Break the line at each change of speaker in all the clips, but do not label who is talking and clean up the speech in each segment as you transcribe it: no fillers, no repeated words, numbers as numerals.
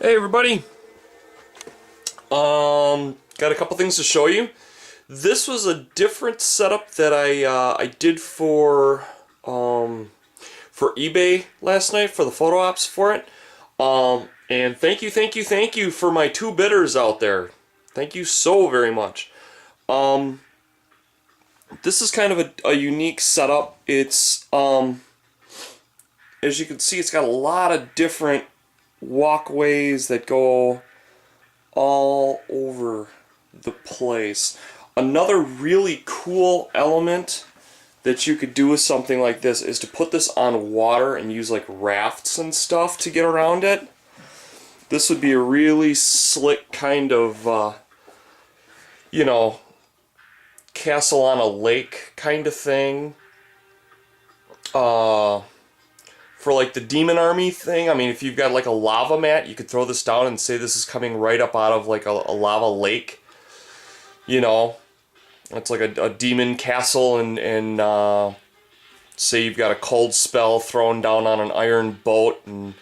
Hey everybody! Got a couple things to show you. This was a different setup that I did for eBay last night for the photo ops for it. And thank you for my 2 bidders out there. Thank you so very much. This is kind of a unique setup. It's as you can see, it's got a lot of different walkways that go all over the place. Another really cool element that you could do with something like this is to put this on water and use like rafts and stuff to get around it. This would be a really slick kind of you know, castle on a lake kind of thing. For like the demon army thing, I mean, if you've got like a lava mat, you could throw this down and say this is coming right up out of like a lava lake. You know, it's like a demon castle, and say you've got a cold spell thrown down on an iron boat, and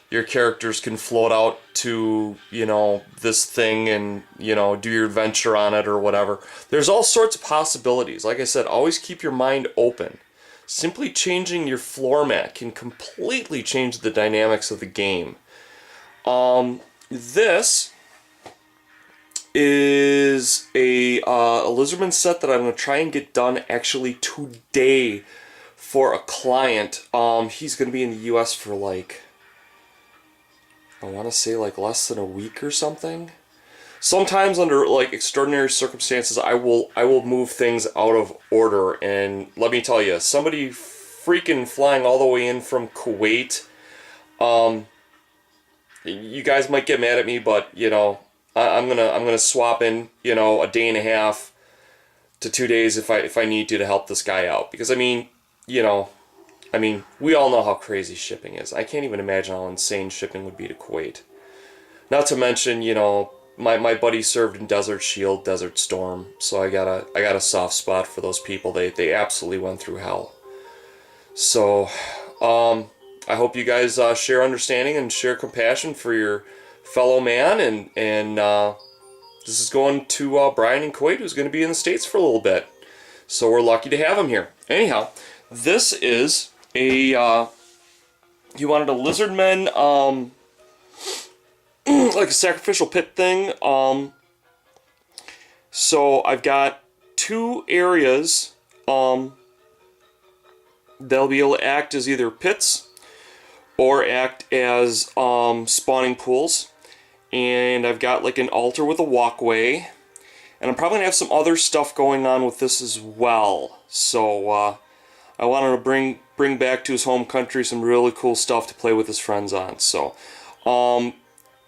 your characters can float out to, you know, this thing and, you know, do your adventure on it or whatever. There's all sorts of possibilities. Like I said, always keep your mind open. Simply changing your floor mat can completely change the dynamics of the game. This is a Lizardman set that I'm going to try and get done actually today for a client. He's going to be in the US for like, I want to say like less than a week or something. Sometimes under like extraordinary circumstances, I will move things out of order, and let me tell you, somebody freaking flying all the way in from Kuwait, you guys might get mad at me, but you know, I'm gonna swap in, you know, a day and a half to 2 days if I need to help this guy out, because I mean, you know, I mean, we all know how crazy shipping is. I can't even imagine how insane shipping would be to Kuwait. Not to mention, you know, my buddy served in Desert Shield, Desert Storm, so I got a soft spot for those people. They absolutely went through hell. So, I hope you guys share understanding and share compassion for your fellow man. And this is going to Brian in Kuwait, who's going to be in the States for a little bit. So we're lucky to have him here. Anyhow, this is a he wanted a Lizardman like a sacrificial pit thing. So I've got 2 areas that'll be able to act as either pits or act as spawning pools. And I've got like an altar with a walkway, and I'm probably gonna have some other stuff going on with this as well. So I wanted to bring back to his home country some really cool stuff to play with his friends on. So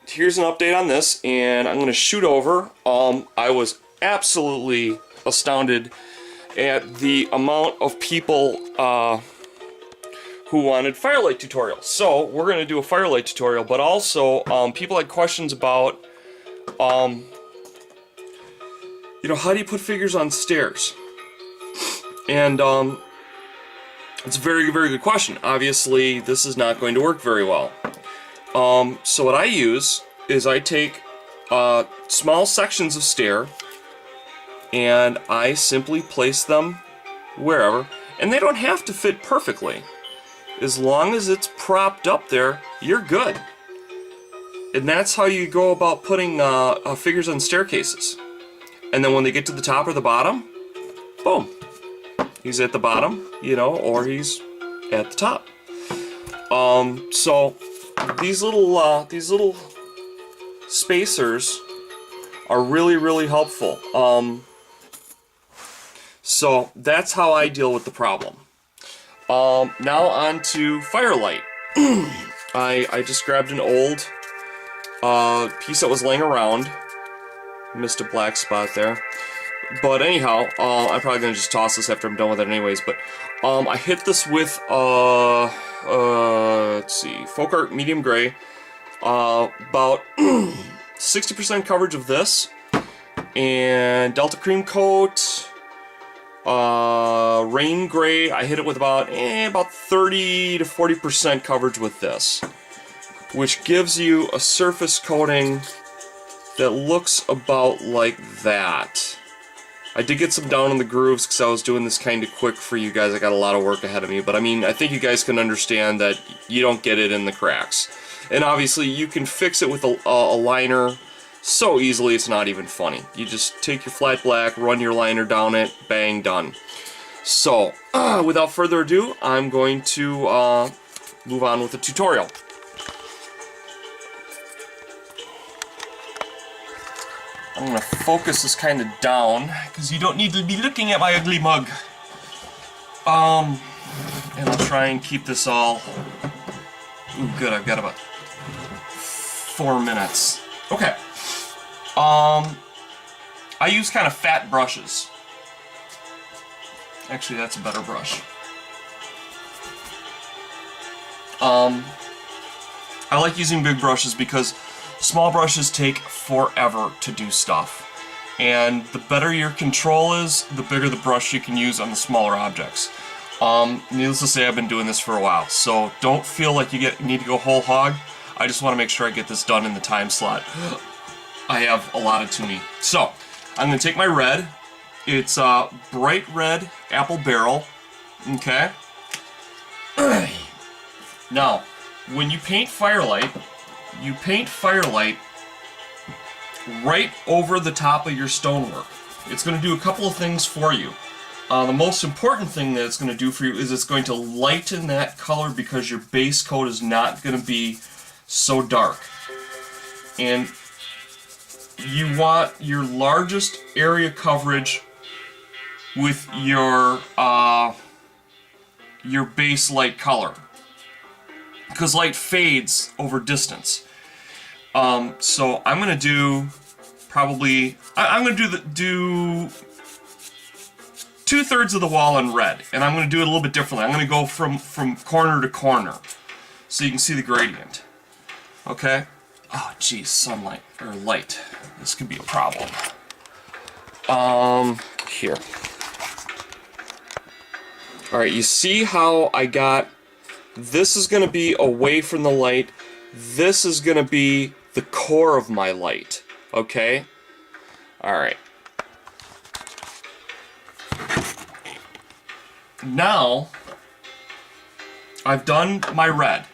here's an update on this, and I'm going to shoot over. I was absolutely astounded at the amount of people who wanted Firelight tutorials. So we're going to do a Firelight tutorial, but also people had questions about, you know, how do you put figures on stairs? And it's a very, very good question. Obviously, this is not going to work very well. So what I use is I take small sections of stair and I simply place them wherever, and they don't have to fit perfectly. As long as it's propped up there, you're good. And that's how you go about putting figures on staircases. And then when they get to the top or the bottom, boom, he's at the bottom, you know, or he's at the top. So these little spacers are really, really helpful. So that's how I deal with the problem. Now on to Firelight. I just grabbed an old piece that was laying around. Missed a black spot there. But anyhow, I'm probably gonna just toss this after I'm done with it anyways. But I hit this with let's see, Folk Art Medium Gray, about 60% coverage of this, and Delta Cream Coat, Rain Gray. I hit it with about 30 to 40% coverage with this. which gives you a surface coating that looks about like that. I did get some down in the grooves because I was doing this kind of quick for you guys. I got a lot of work ahead of me, but I mean, I think you guys can understand that you don't get it in the cracks. And obviously, you can fix it with a liner so easily it's not even funny. You just take your flat black, run your liner down it, bang, done. So, without further ado, I'm going to move on with the tutorial. I'm going to focus this kind of down, because you don't need to be looking at my ugly mug. And I'll try and keep this all... Ooh, good, I've got about 4 minutes. Okay. I use kind of fat brushes. Actually, that's a better brush. I like using big brushes because small brushes take forever to do stuff. And the better your control is, the bigger the brush you can use on the smaller objects. Needless to say, I've been doing this for a while, so don't feel like you need to go whole hog. I just want to make sure I get this done in the time slot I have allotted to me. So, I'm going to take my red. It's bright red apple barrel. Okay? Now, when you paint Firelight right over the top of your stonework. It's going to do a couple of things for you. The most important thing that it's going to do for you is it's going to lighten that color because your base coat is not going to be so dark. And you want your largest area coverage with your base light color, because light fades over distance. So I'm gonna do probably I'm gonna do 2/3 of the wall in red, and I'm gonna do it a little bit differently. I'm gonna go from corner to corner, so you can see the gradient. Okay. Oh, geez, sunlight or light. This could be a problem. Here. All right, you see how I got, this is going to be away from the light, this is going to be the core of my light, okay? All right. Now, I've done my red.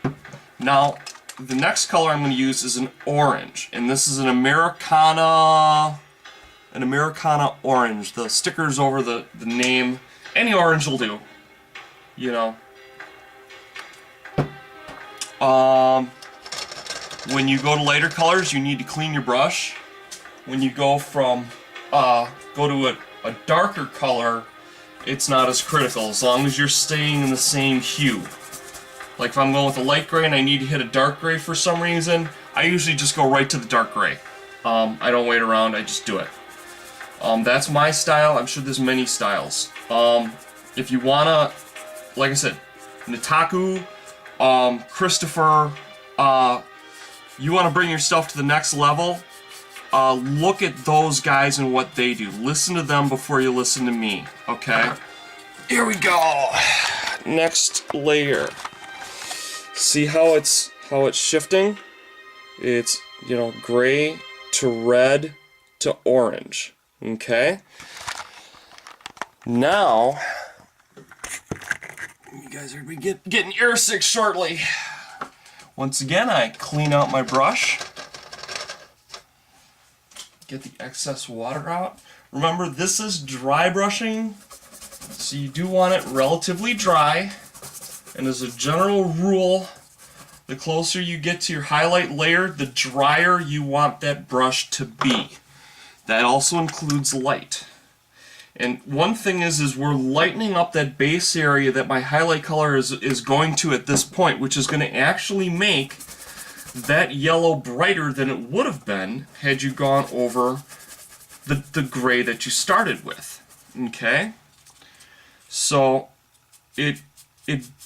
Now, the next color I'm going to use is an orange, and this is an Americana orange. The sticker's over the name. Any orange will do, you know. When you go to lighter colors, you need to clean your brush. When you go from go to a darker color, it's not as critical as long as you're staying in the same hue. Like if I'm going with a light gray and I need to hit a dark gray for some reason, I usually just go right to the dark gray. I don't wait around, I just do it. That's my style. I'm sure there's many styles. If you wanna, like I said, Nitaku, Christopher, you wanna bring your stuff to the next level, look at those guys and what they do. Listen to them before you listen to me, okay? Here we go. Next layer. See how it's shifting? It's, you know, gray to red to orange. Okay? Now, you guys are gonna be getting airsick shortly. Once again, I clean out my brush. Get the excess water out. Remember, this is dry brushing, so you do want it relatively dry. And as a general rule, the closer you get to your highlight layer, the drier you want that brush to be. That also includes light. And one thing is we're lightening up that base area that my highlight color is going to at this point, which is going to actually make that yellow brighter than it would have been had you gone over the gray that you started with. Okay? So it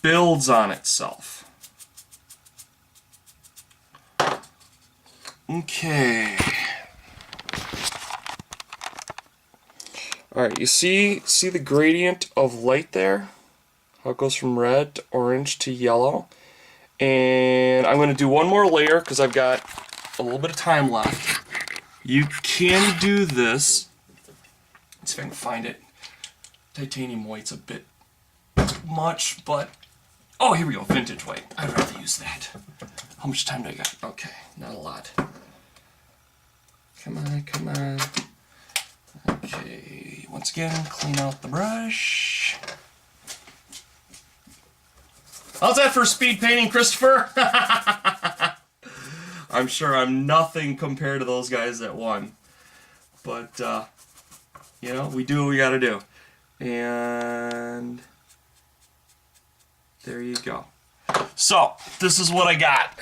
builds on itself. Okay. Alright, you see the gradient of light there? How it goes from red to orange to yellow? And I'm going to do one more layer because I've got a little bit of time left. You can do this. Let's see if I can find it. Titanium white's a bit much, but... Oh, here we go, vintage white. I'd rather use that. How much time do I got? Okay, not a lot. Come on, come on. Okay, once again, clean out the brush. How's that for speed painting, Christopher? I'm sure I'm nothing compared to those guys that won. But, you know, we do what we gotta do. And there you go. So, this is what I got.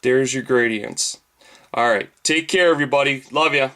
There's your gradients. Alright, take care everybody. Love ya.